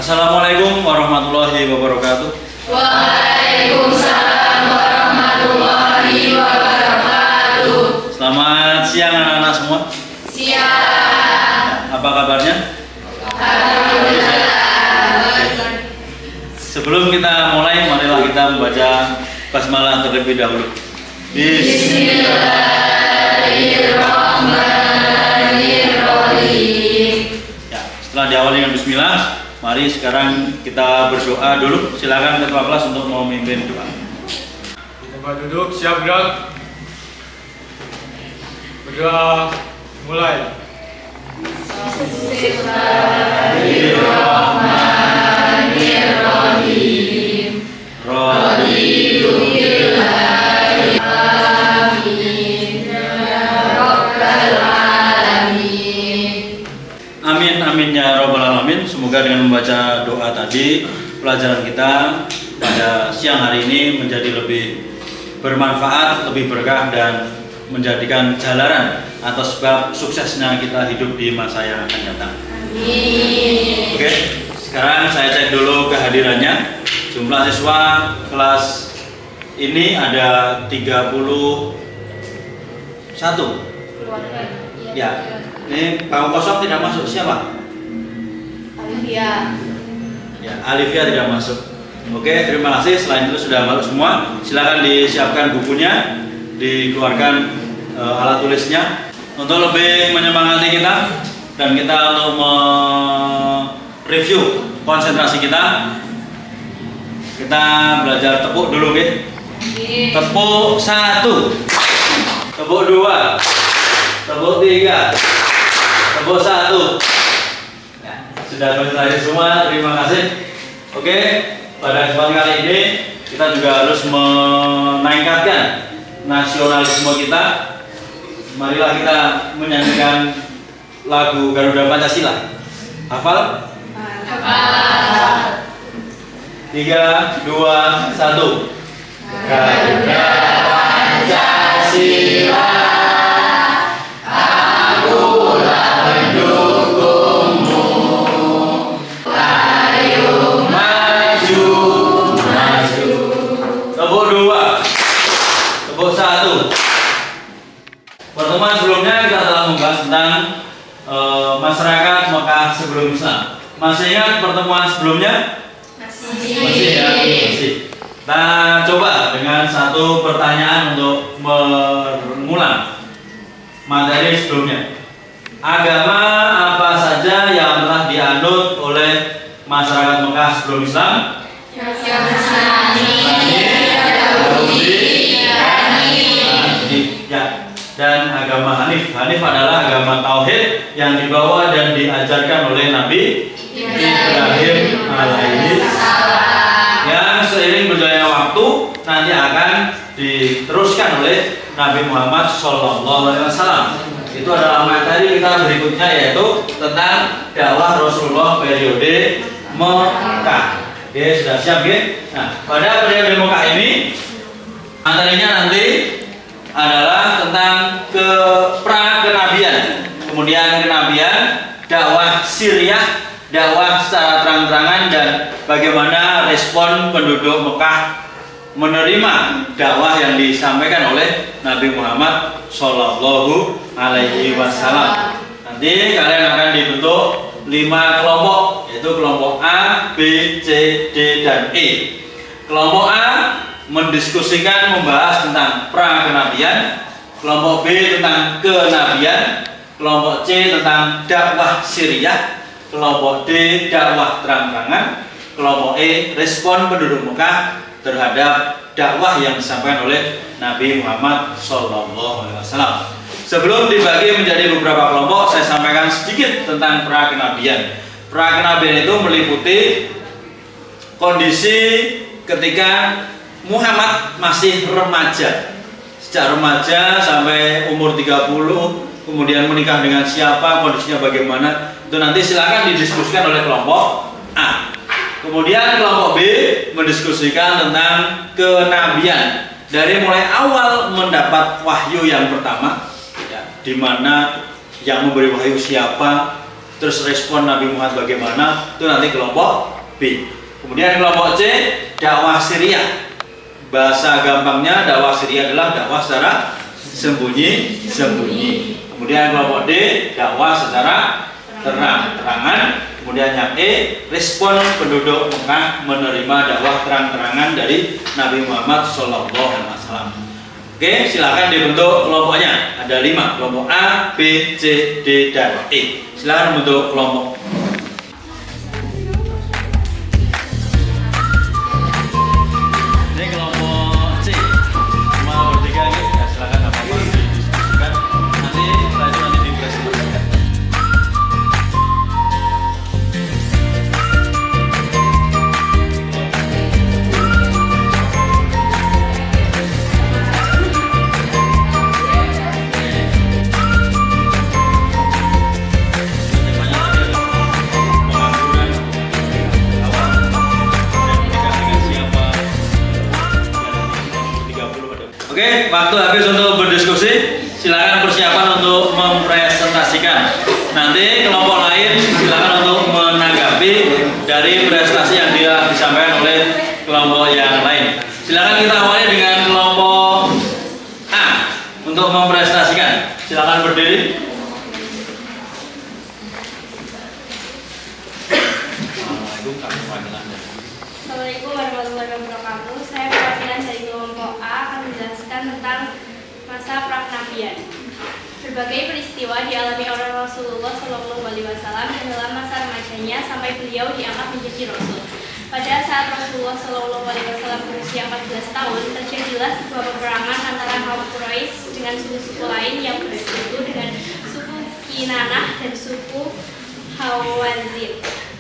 Assalamualaikum warahmatullahi wabarakatuh. Waalaikumsalam warahmatullahi wabarakatuh. Selamat siang anak-anak semua. Siang. Apa kabarnya? Alhamdulillah. Sebelum kita mulai, marilah kita membaca basmalah terlebih dahulu. Bismillahirrahmanirrahim. Ya, setelah diawali dengan bismillah, mari sekarang kita berdoa dulu. Silakan ketua kelas untuk memimpin doa. Tempat duduk, siap gerak. Berdoa, mulai. Bismillahirrahmanirrahim. Raditu billahi amin ya rabbal alamin. Amin amin ya robbal alamin. Semoga dengan membaca doa tadi, pelajaran kita pada siang hari ini menjadi lebih bermanfaat, lebih berkah, dan menjadikan jalanan atau sebab suksesnya kita hidup di masa yang akan datang. Amin. Oke, sekarang saya cek dulu kehadirannya. Jumlah siswa kelas ini ada 31. Ya, ini bangku kosong tidak masuk. Siapa? Alifia. Ya, Alivia tidak masuk. Oke, terima kasih. Selain itu sudah masuk semua. Silakan disiapkan bukunya, dikeluarkan alat tulisnya untuk lebih menyemangati kita dan kita untuk mereview konsentrasi kita. Kita belajar tepuk dulu, ya. Tepuk 1, tepuk 2, tepuk 3, tepuk 1. Ya, sudah konsentrasi semua. Terima kasih. Oke, pada kesempatan kali ini kita juga harus meningkatkan nasionalisme kita. Marilah kita menyanyikan lagu Garuda Pancasila. Hafal? Hafal. 3, 2, 1. Garuda Pancasila, akulah pendukungmu. Ayo maju, maju. Tepuk 2, tepuk 1. Pertemuan sebelumnya kita telah membahas tentang masyarakat Mekah sebelum Islam. Masih ingat pertemuan sebelumnya? Masih ya, masih. Nah, coba dengan satu pertanyaan untuk mengulang materi sebelumnya. Agama apa saja yang telah dianut oleh masyarakat Mekah sebelum Islam? Ya, dan agama Hanif. Hanif adalah agama tauhid yang dibawa dan diajarkan oleh Nabi Ibrahim alaihi salam, yang seiring berjalannya waktu nanti akan diteruskan oleh Nabi Muhammad SAW. Itu adalah materi kita berikutnya, yaitu tentang dakwah Rasulullah periode Mekah. Oke, sudah siap ya? Nah, pada periode Mekah ini materinya nanti adalah tentang pra-kenabian, kemudian kenabian, dakwah Syriah, dakwah secara terang-terangan, dan bagaimana respon penduduk Mekah menerima dakwah yang disampaikan oleh Nabi Muhammad Shallallahu Alaihi Wasallam. Nanti kalian akan dibentuk 5 kelompok, yaitu kelompok A, B, C, D, dan E. Kelompok A mendiskusikan, membahas tentang pra-kenabian, kelompok B tentang kenabian, kelompok C tentang dakwah Syriah, kelompok D dakwah terang-terangan, kelompok E respon penduduk Mekah terhadap dakwah yang disampaikan oleh Nabi Muhammad SAW. Sebelum dibagi menjadi beberapa kelompok, saya sampaikan sedikit tentang pra-kenabian. Pra-kenabian itu meliputi kondisi ketika Muhammad masih remaja, sejak remaja sampai umur 30, kemudian menikah dengan siapa, kondisinya bagaimana, itu nanti silakan didiskusikan oleh kelompok A. Kemudian kelompok B mendiskusikan tentang kenabian, dari mulai awal mendapat wahyu yang pertama, ya, di mana yang memberi wahyu siapa, terus respon Nabi Muhammad bagaimana, itu nanti kelompok B. Kemudian kelompok C, dakwah siriyah. Bahasa gampangnya dakwah siriyah adalah dakwah secara sembunyi-sembunyi. Kemudian kelompok D, dakwah secara terang-terangan. Kemudian yang E, respon penduduk Mekah menerima dakwah terang-terangan dari Nabi Muhammad SAW. Oke, silakan dibentuk kelompoknya. Ada 5, kelompok A, B, C, D, dan E. Silakan bentuk kelompok. Ini kelompok C. Cuma bertiga gitu. Ya, silakan apa-apa didiskusikan. Nanti setelah itu nanti dipresentasikan. Oke, waktu habis untuk berdiskusi. Silakan persiapan untuk mempresentasikan. Nanti kelompok lain silakan untuk menanggapi dari prestasi yang dia disampaikan oleh kelompok yang lain. Silakan kita awali dengan kelompok A untuk mempresentasikan. Silakan berdiri. Assalamualaikum warahmatullahi wabarakatuh. Saya perwakilan dari kelompok A akan menjelaskan tentang masa pra-kenabian. Berbagai peristiwa dialami oleh Rasulullah SAW dan dalam masa remajanya sampai beliau diangkat menjadi Rasul. Pada saat Rasulullah SAW berusia 14 tahun, terjadilah sebuah peperangan antara kaum Quraisy dengan suku-suku lain yang bersekutu dengan suku Kinanah dan suku Hawazin.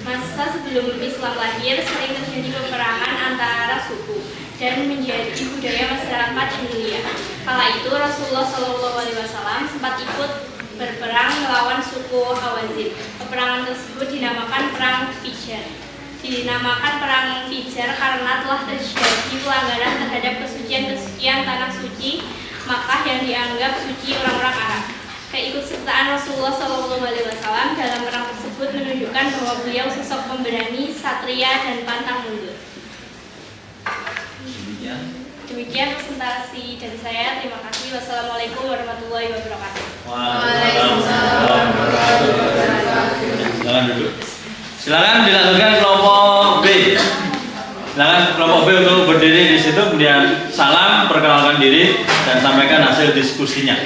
Masa sebelum Islam lahir, sering terjadi peperangan antara suku dan menjadi budaya masyarakat jahiliyah. Kala itu Rasulullah SAW sempat ikut berperang melawan suku Hawazin. Peperangan tersebut dinamakan Perang Fijar. Dinamakan Perang Fijar karena telah terjadi pelanggaran terhadap kesucian tanah suci Makkah yang dianggap suci orang-orang Arab. Keikutsertaan Rasulullah SAW dalam perang tersebut menunjukkan bahwa beliau sosok pemberani, satria, dan pantang mundur. Demikian presentasi dari saya. Terima kasih. Wassalamualaikum warahmatullahi wabarakatuh. Waalaikumsalam warahmatullahi wabarakatuh. Silakan duduk. Silakan dilanjutkan kelompok B. Silakan kelompok B untuk berdiri di situ, kemudian salam, perkenalkan diri, dan sampaikan hasil diskusinya.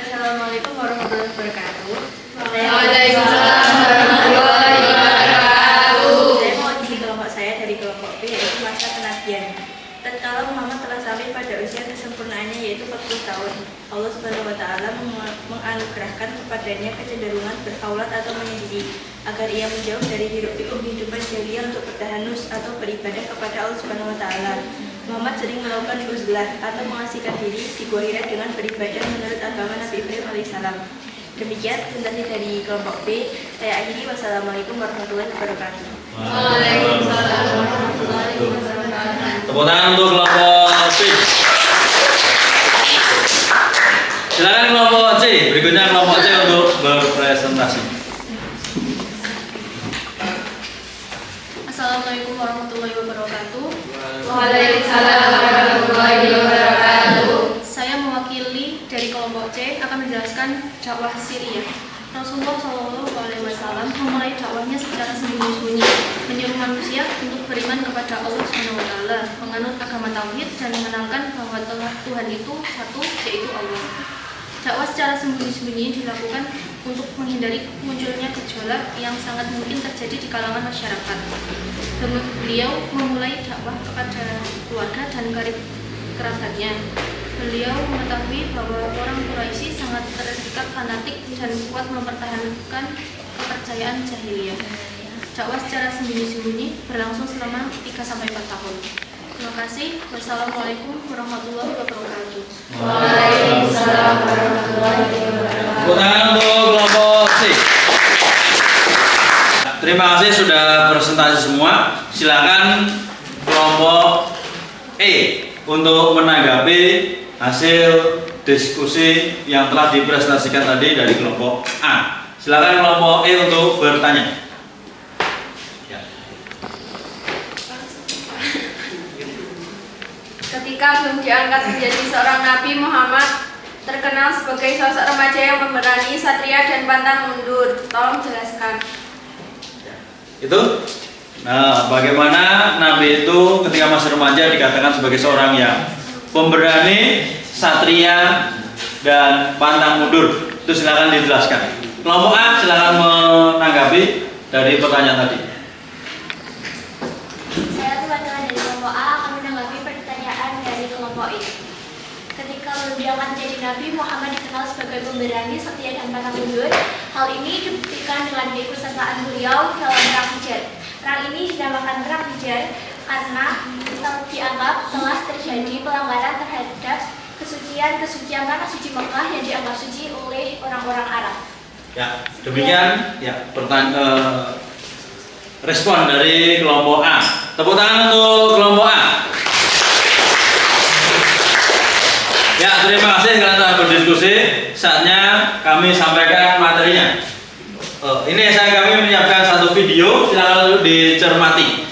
Assalamualaikum warahmatullahi wabarakatuh. Waalaikumsalam warahmatullahi wabarakatuh. Saya mewakili kelompok saya dari kelompok B, yaitu masa kenabian. Tatkala Muhammad telah sampai pada usia kesempurnaannya, yaitu 40 tahun, Allah Subhanahu wa Ta'ala menganugerahkan kepadanya kecenderungan berkhaulat atau menyendiri, agar ia menjauh dari hiruk-pikuk kehidupan jahiliyah untuk bertahanus atau beribadah kepada Allah Subhanahu wa Ta'ala. Muhammad sering melakukan uzlah atau mengasihkan diri di Gua Hira dengan beribadah menurut agama Nabi Ibrahim alaihissalam. Demikian presentasi dari kelompok B. Saya akhiri. Wassalamualaikum warahmatullahi wabarakatuh. Waalaikumsalam warahmatullahi wabarakatuh. Tepuk tangan untuk kelompok C. Silakan kelompok C. Berikutnya kelompok C untuk berpresentasi. Assalamualaikum warahmatullahi wabarakatuh. Waalaikumsalam warahmatullahi wabarakatuh. Saya mewakili dari kelompok C akan menjelaskan dakwah siriyah. Rasulullah SAW memulai dakwahnya secara sembunyi-sembunyi, menyuruh manusia untuk beriman kepada Allah SWT, menganut agama tauhid dan mengenalkan bahwa Tuhan itu satu, yaitu Allah. Dakwah secara sembunyi-sembunyi dilakukan untuk menghindari munculnya gejolak yang sangat mungkin terjadi di kalangan masyarakat. Beliau memulai dakwah kepada keluarga dan karib kerabatnya. Beliau mengetahui bahwa orang Quraisy sangat terikat fanatik dan kuat mempertahankan kepercayaan jahiliyah. Dakwah secara sembunyi-sembunyi berlangsung selama 3-4 tahun. Terima kasih. Wassalamualaikum warahmatullahi wabarakatuh. Waalaikumsalam warahmatullahi wabarakatuh. Tepuk tangan untuk kelompok C. Terima kasih sudah presentasi semua. Silakan kelompok E untuk menanggapi hasil diskusi yang telah dipresentasikan tadi dari kelompok A. Silakan kelompok E untuk bertanya. Ketika belum diangkat menjadi seorang nabi, Muhammad terkenal sebagai sosok remaja yang pemberani, satria dan pantang mundur. Tolong jelaskan. Itu. Nah, bagaimana Nabi itu ketika masih remaja dikatakan sebagai seorang yang pemberani, satria, dan pantang mundur. Itu silakan dijelaskan. Kelompok A silakan menanggapi dari pertanyaan tadi. Saya teman-teman dari kelompok A akan menanggapi pertanyaan dari kelompok I. Ketika belum diangkat menjadi Nabi, Muhammad dikenal sebagai pemberani, setia dan pantang mundur. Hal ini dibuktikan dengan keikutsertaan beliau dalam perang Hijr. Perang ini dinamakan perang Hijr karena dianggap telah terjadi pelanggaran terhadap kesucian tanah suci Mekah yang dianggap suci oleh orang-orang Arab. Ya, demikian ya respon dari kelompok A. Tepuk tangan untuk kelompok A. Ya, terima kasih kalian telah berdiskusi. Saatnya kami sampaikan materinya. Ini kami menyiapkan satu video, silakan dicermati.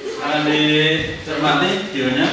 Silakan dicermati videonya.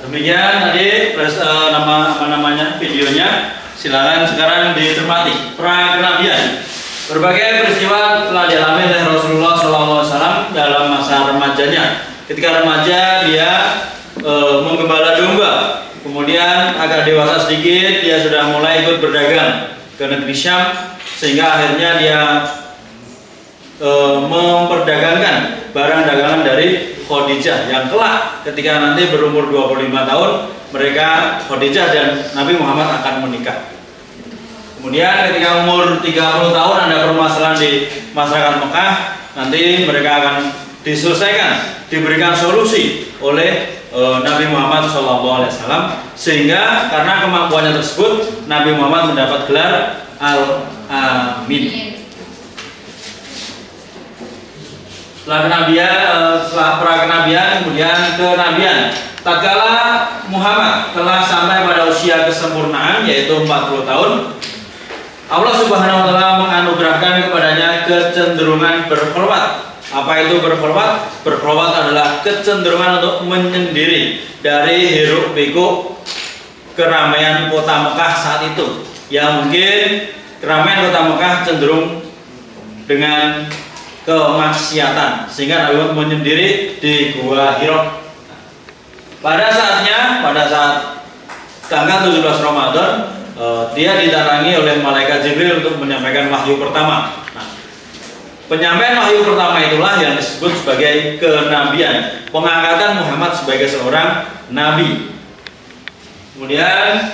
Demikian tadi videonya. Silakan sekarang dicermati. Pra kenabian. Berbagai peristiwa telah dialami oleh Rasulullah SAW dalam masa remajanya. Ketika remaja dia menggembala domba. Kemudian agak dewasa sedikit dia sudah mulai ikut berdagang ke negeri Syam, sehingga akhirnya dia memperdagangkan barang dagangan dari Khadijah yang kelak ketika nanti berumur 25 tahun mereka Khadijah dan Nabi Muhammad akan menikah. Kemudian ketika umur 30 tahun ada permasalahan di masyarakat Mekah, nanti mereka akan diselesaikan, diberikan solusi oleh Nabi Muhammad SAW, sehingga karena kemampuannya tersebut Nabi Muhammad mendapat gelar Al-Amin. Setelah pra-kenabian, kemudian kenabian. Tatkala Muhammad telah sampai pada usia kesempurnaan yaitu 40 tahun, Allah Subhanahu wa taala menganugerahkan kepadanya kecenderungan berkhulwat. Apa itu berkhulwat? Berkhulwat adalah kecenderungan untuk menyendiri dari hiruk pikuk keramaian kota Mekah saat itu. Yang mungkin keramaian kota Mekah cenderung dengan kemaksiatan, sehingga Nabi Muhammad menyendiri di Gua Hira. Pada saat tanggal 17 Ramadan, dia didatangi oleh malaikat Jibril untuk menyampaikan wahyu pertama. Nah, penyampaian wahyu pertama itulah yang disebut sebagai kenabian, pengangkatan Muhammad sebagai seorang nabi. Kemudian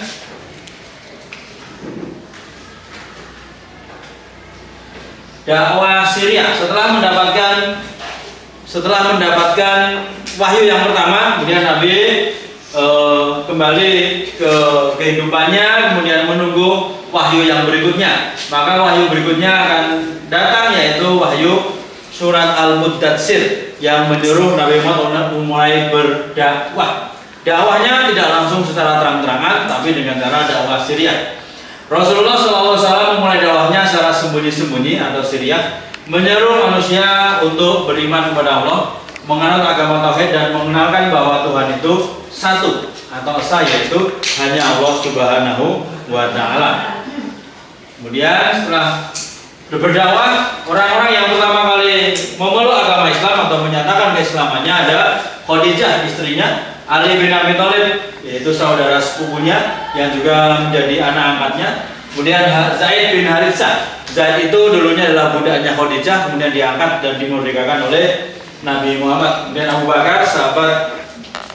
dakwah Syria setelah mendapatkan wahyu yang pertama, kemudian Nabi kembali ke kehidupannya, kemudian menunggu wahyu yang berikutnya. Maka wahyu berikutnya akan datang, yaitu wahyu surat Al-Muddatsir yang menyuruh Nabi Muhammad mulai berdakwah. Dakwahnya tidak langsung secara terang-terangan, tapi dengan cara dakwah Syria. Rasulullah SAW memulai dakwahnya secara sembunyi-sembunyi atau Syria, menyeru manusia untuk beriman kepada Allah, menganut agama tauhid dan mengenalkan bahwa Tuhan itu satu atau esa, yaitu hanya Allah Subhanahu wa taala. Kemudian setelah berdakwah, orang-orang yang pertama kali memeluk agama Islam atau menyatakan keislamannya ada Khadijah, istrinya, Ali bin Abi Thalib, yaitu saudara sepupunya yang juga menjadi anak angkatnya, Kemudian Zaid bin Haritsah. Zaid itu dulunya adalah budaknya Khadijah, kemudian diangkat dan dimerdekakan oleh Nabi Muhammad. Kemudian Abu Bakar, sahabat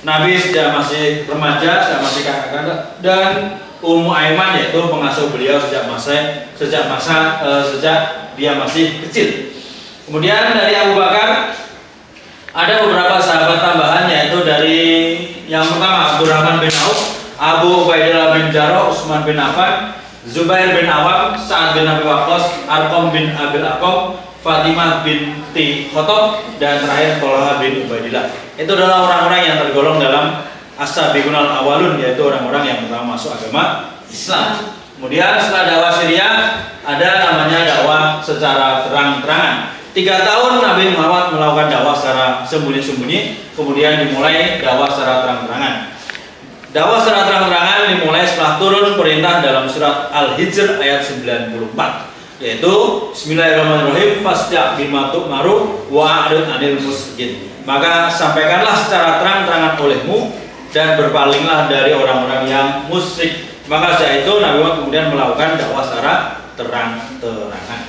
Nabi sejak masih remaja, sejak masih kanak-kanak, dan Ummu Aiman yaitu pengasuh beliau sejak dia masih kecil. Kemudian dari Abu Bakar ada beberapa sahabat tambahan, yaitu dari yang pertama Abdurrahman bin Auf, Abu Ubaidah bin Jarrah, Utsman bin Affan, Zubair bin Awam, Sa'ad bin Abi Waqqas, Arqam bin Abil Arqam, Fatimah binti Khattab, dan terakhir Thalhah bin Ubaidillah. Itu adalah orang-orang yang tergolong dalam as-sabiqun al-awwalun, yaitu orang-orang yang pertama masuk agama Islam. Kemudian setelah dakwah Syria ada namanya dakwah secara terang-terangan. 3 tahun Nabi Muhammad melakukan dakwah secara sembunyi-sembunyi, kemudian dimulai dakwah secara terang-terangan. Dakwah secara terang-terangan dimulai setelah turun perintah dalam surat Al-Hijr ayat 94, yaitu Bismillahirrahmanirrahim, fasda' bima tu'maru wa a'rid 'anil musyrikin. Maka sampaikanlah secara terang-terangan olehmu dan berpalinglah dari orang-orang yang musyrik. Maka setelah itu Nabi Muhammad kemudian melakukan dakwah secara terang-terangan.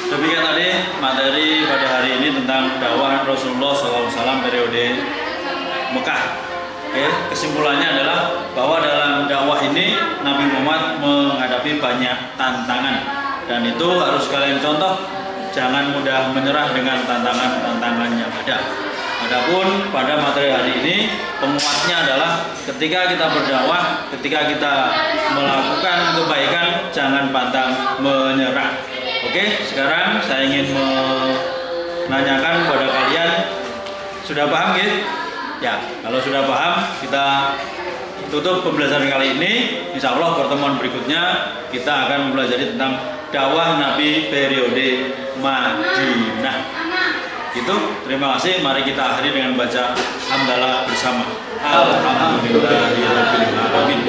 Demikian tadi materi pada hari ini tentang dakwah Rasulullah SAW periode Mekah. Oke, kesimpulannya adalah bahwa dalam dakwah ini Nabi Muhammad menghadapi banyak tantangan, dan itu harus kalian contoh. Jangan mudah menyerah dengan tantangan-tantangan yang ada. Adapun pada materi hari ini penguatnya adalah ketika kita berdakwah, ketika kita melakukan kebaikan, jangan pantang menyerah. Oke, sekarang saya ingin menanyakan kepada kalian, sudah paham ya? Ya, kalau sudah paham, kita tutup pembelajaran kali ini. Insya Allah pertemuan berikutnya kita akan mempelajari tentang dakwah Nabi periode Madinah. Gitu, terima kasih. Mari kita akhiri dengan baca hamdalah bersama. Alhamdulillahirabbil alamin.